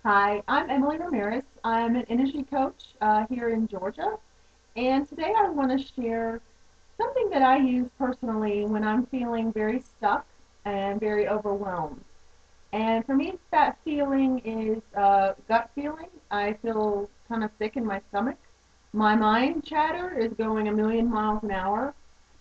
Hi, I'm Emily Ramirez. I'm an energy coach here in Georgia, and today I want to share something that I use personally when I'm feeling very stuck and very overwhelmed. And for me, that feeling is gut feeling. I feel kind of sick in my stomach. My mind chatter is going a million miles an hour,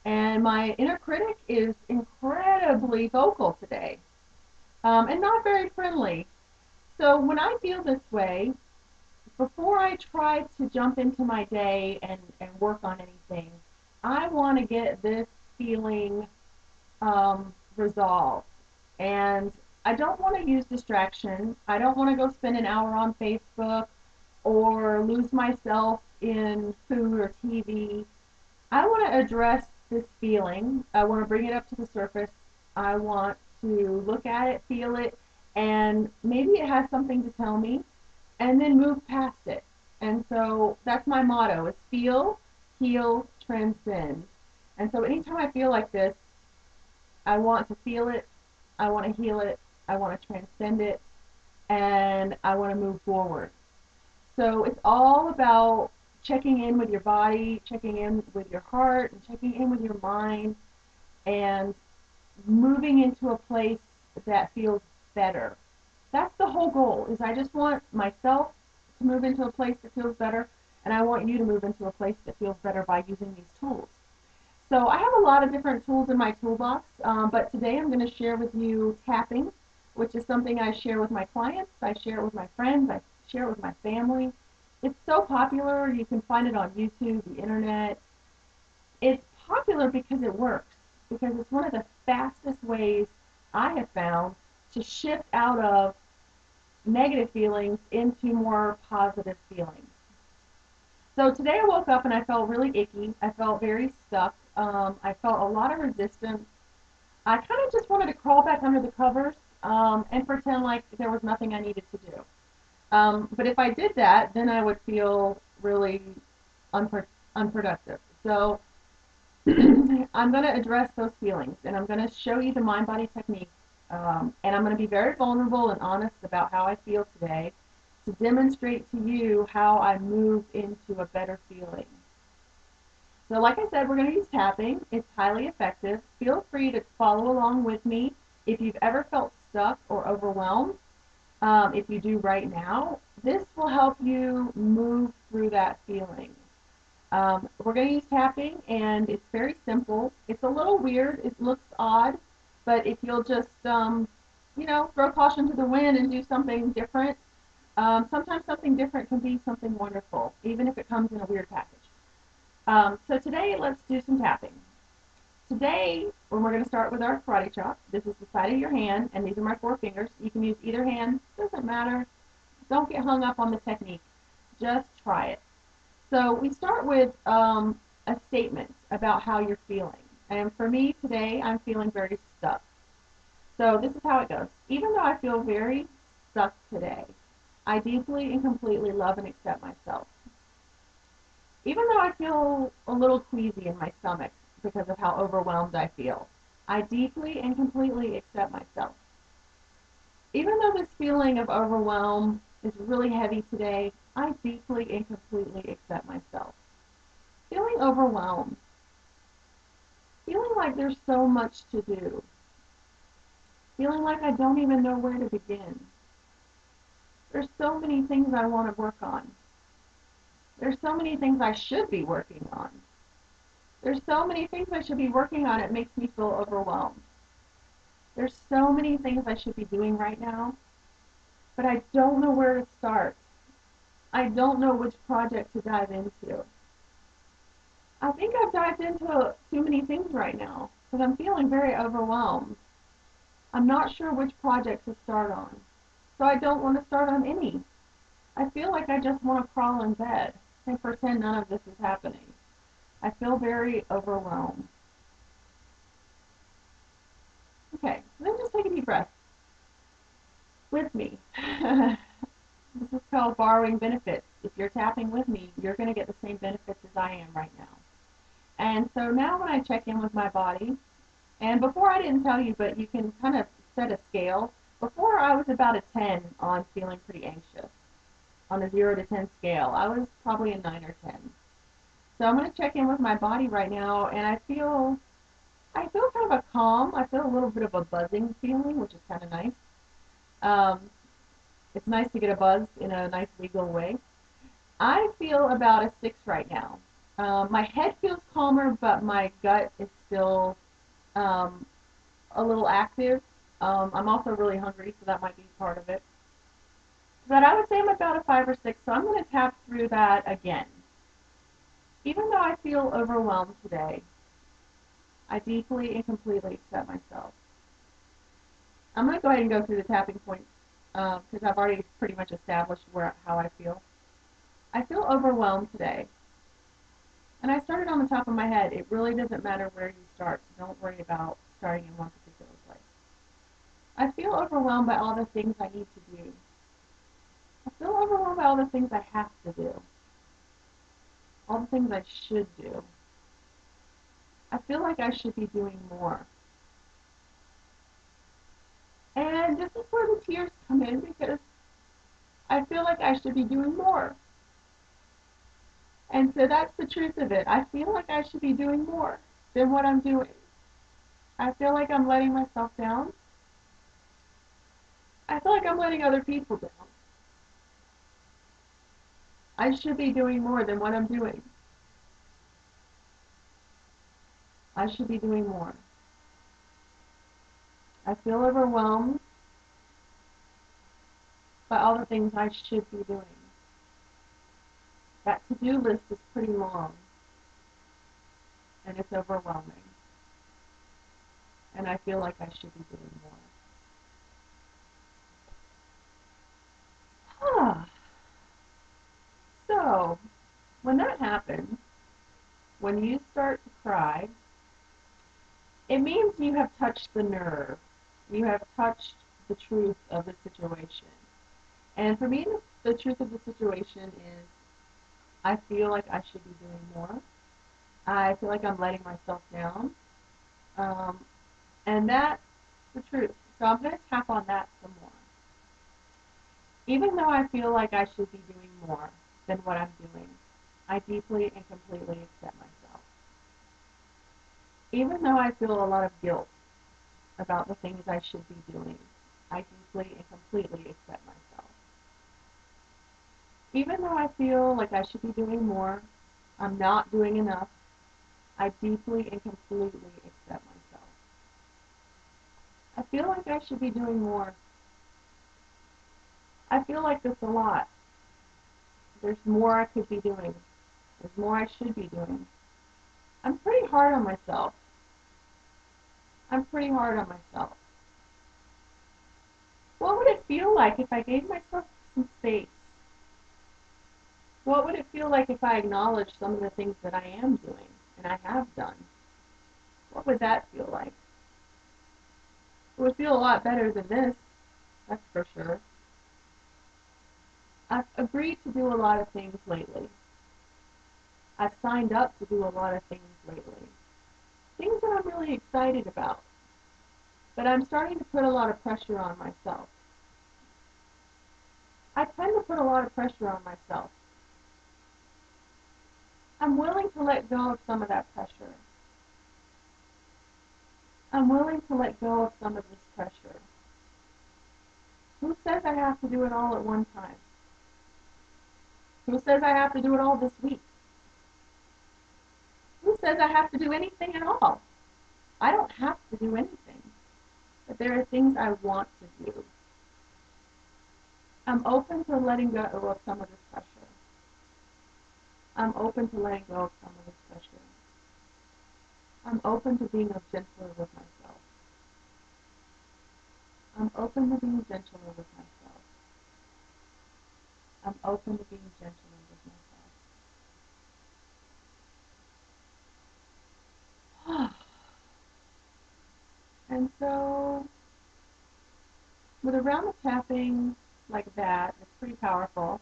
and my inner critic is incredibly vocal today and not very friendly. So when I feel this way, before I try to jump into my day and work on anything, I want to get this feeling resolved. And I don't want to use distraction. I don't want to go spend an hour on Facebook or lose myself in food or TV. I want to address this feeling. I want to bring it up to the surface. I want to look at it, feel it, and maybe it has something to tell me and then move past it. And so that's my motto is feel, heal, transcend. And so anytime I feel like this, I want to feel it, I want to heal it, I want to transcend it, and I want to move forward. So it's all about checking in with your body, checking in with your heart, and checking in with your mind, and moving into a place that feels better. That's the whole goal. Is I just want myself to move into a place that feels better, and I want you to move into a place that feels better by using these tools. So I have a lot of different tools in my toolbox, but today I'm going to share with you tapping, which is something I share with my clients, I share it with my friends, I share it with my family. It's so popular. You can find it on YouTube, the internet. It's popular because it works, because it's one of the fastest ways I have found to shift out of negative feelings into more positive feelings. So today I woke up and I felt really icky. I felt very stuck. I felt a lot of resistance. I kind of just wanted to crawl back under the covers and pretend like there was nothing I needed to do. But if I did that, then I would feel really unproductive. So I'm going to address those feelings and I'm going to show you the mind body technique. And I'm going to be very vulnerable and honest about how I feel today to demonstrate to you how I move into a better feeling. So, like I said, we're going to use tapping. It's highly effective. Feel free to follow along with me if you've ever felt stuck or overwhelmed. If you do right now, this will help you move through that feeling. We're going to use tapping, and it's very simple. It's a little weird. It looks odd, but if you'll just, throw caution to the wind and do something different, sometimes something different can be something wonderful, even if it comes in a weird package. So today, let's do some tapping. Today, when we're going to start with our karate chop, this is the side of your hand, and these are my four fingers. You can use either hand. Doesn't matter. Don't get hung up on the technique. Just try it. So we start with a statement about how you're feeling. And for me today, I'm feeling very stuck. So this is how it goes. Even though I feel very stuck today, I deeply and completely love and accept myself. Even though I feel a little queasy in my stomach because of how overwhelmed I feel, I deeply and completely accept myself. Even though this feeling of overwhelm is really heavy today, I deeply and completely accept myself. Feeling overwhelmed, feeling like there's so much to do, feeling like I don't even know where to begin. There's so many things I want to work on. There's so many things I should be working on. There's so many things I should be working on, it makes me feel overwhelmed. There's so many things I should be doing right now, but I don't know where to start. I don't know which project to dive into. I think I've dived into too many things right now because I'm feeling very overwhelmed. I'm not sure which project to start on, so I don't want to start on any. I feel like I just want to crawl in bed and pretend none of this is happening. I feel very overwhelmed. Okay, then just take a deep breath with me. This is called borrowing benefits. If you're tapping with me, you're going to get the same benefits as I am right now. And so now when I check in with my body, and before I didn't tell you, but you can kind of set a scale. Before I was about a 10 on feeling pretty anxious. On a 0 to 10 scale, I was probably a 9 or 10. So I'm going to check in with my body right now, and I feel kind of a calm. I feel a little bit of a buzzing feeling, which is kind of nice. Um, it's nice to get a buzz in a nice legal way. I feel about a 6 right now. My head feels calmer, but my gut is still um, a little active. I'm also really hungry, so that might be part of it. But I would say I'm about a 5 or 6, so I'm going to tap through that again. Even though I feel overwhelmed today, I deeply and completely accept myself. I'm going to go ahead and go through the tapping points because I've already pretty much established how I feel. I feel overwhelmed today. And I started on the top of my head. It really doesn't matter where you start, so don't worry about starting in one particular place. I feel overwhelmed by all the things I need to do. I feel overwhelmed by all the things I have to do, all the things I should do. I feel like I should be doing more. And this is where the tears come in because I feel like I should be doing more. And so that's the truth of it. I feel like I should be doing more than what I'm doing. I feel like I'm letting myself down. I feel like I'm letting other people down. I should be doing more than what I'm doing. I should be doing more. I feel overwhelmed by all the things I should be doing. That to-do list is pretty long and it's overwhelming. And I feel like I should be doing more. So, when that happens, when you start to cry, it means you have touched the nerve. You have touched the truth of the situation. And for me, the truth of the situation is I feel like I should be doing more. I feel like I'm letting myself down. Um, and that's the truth. So I'm going to tap on that some more. Even though I feel like I should be doing more than what I'm doing, I deeply and completely accept myself. Even though I feel a lot of guilt about the things I should be doing, I deeply and completely accept myself. Even though I feel like I should be doing more, I'm not doing enough, I deeply and completely accept myself. I feel like I should be doing more. I feel like this a lot. There's more I could be doing. There's more I should be doing. I'm pretty hard on myself. I'm pretty hard on myself. What would it feel like if I gave myself some space? What would it feel like if I acknowledged some of the things that I am doing and I have done? What would that feel like? It would feel a lot better than this, that's for sure. I've agreed to do a lot of things lately. I've signed up to do a lot of things lately. Things that I'm really excited about. But I'm starting to put a lot of pressure on myself. I tend to put a lot of pressure on myself. I'm willing to let go of some of that pressure. I'm willing to let go of some of this pressure. Who says I have to do it all at one time? Who says I have to do it all this week? Who says I have to do anything at all? I don't have to do anything. But there are things I want to do. I'm open to letting go of some of this pressure. I'm open to letting go of some of this pressure. I'm open to being gentler with myself. I'm open to being gentler with myself. I'm open to being gentler with myself. And so, with a round of tapping like that, it's pretty powerful.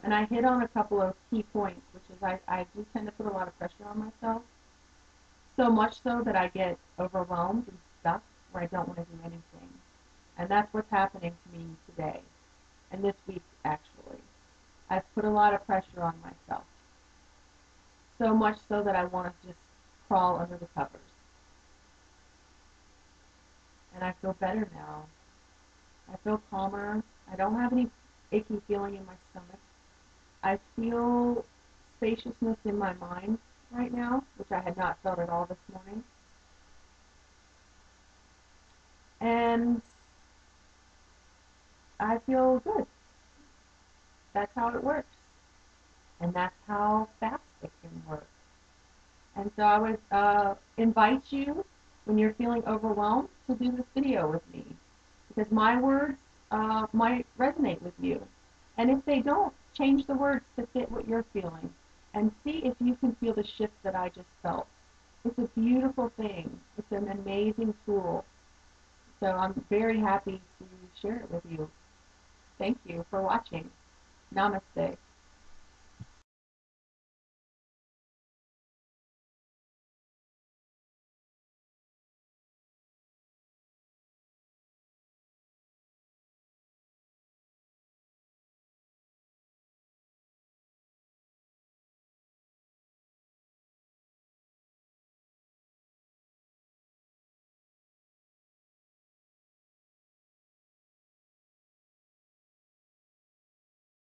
And I hit on a couple of key points, which is I do tend to put a lot of pressure on myself. So much so that I get overwhelmed and stuck where I don't want to do anything. And that's what's happening to me today and this week, actually. I've put a lot of pressure on myself, so much so that I want to just crawl under the covers. And I feel better now. I feel calmer. I don't have any achy feeling in my stomach. I feel spaciousness in my mind right now, which I had not felt at all this morning. And I feel good. That's how it works. And that's how fast it can work. And so I would invite you, when you're feeling overwhelmed, to do this video with me. Because my words might resonate with you. And if they don't, change the words to fit what you're feeling. And see if you can feel the shift that I just felt. It's a beautiful thing. It's an amazing tool. So I'm very happy to share it with you. Thank you for watching. Namaste.